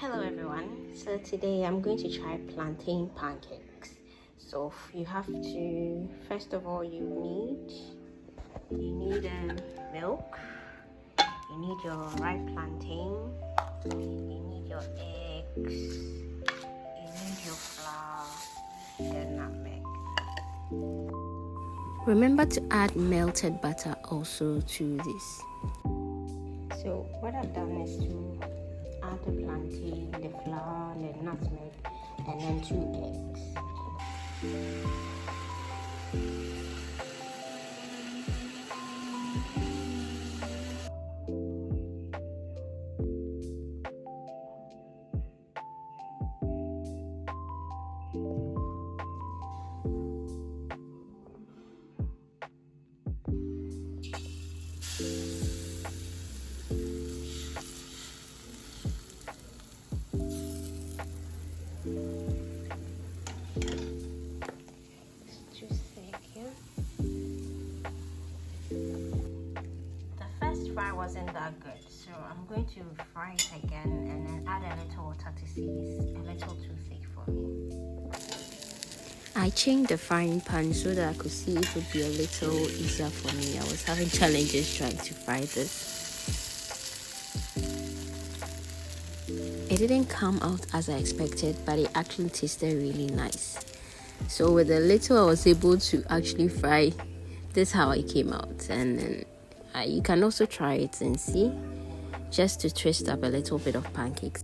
Hello everyone, so today I'm going to try plantain pancakes. So you have to, first of all, you need milk, you need your ripe plantain, you need your eggs, you need your flour, and nutmeg. Remember to add melted butter also to this. So what I've done is to add the plantain, the flour, the nutmeg, and then 2 eggs. Fry wasn't that good, so I'm going to fry it again and then add a little water to see it's a little too thick for me. I changed the frying pan so that I could see it would be a little easier for me. I was having challenges trying to fry this. It didn't come out as I expected, but it actually tasted really nice. So with the little I was able to actually fry, this is how it came out. And then you can also try it and see, just to twist up a little bit of pancakes.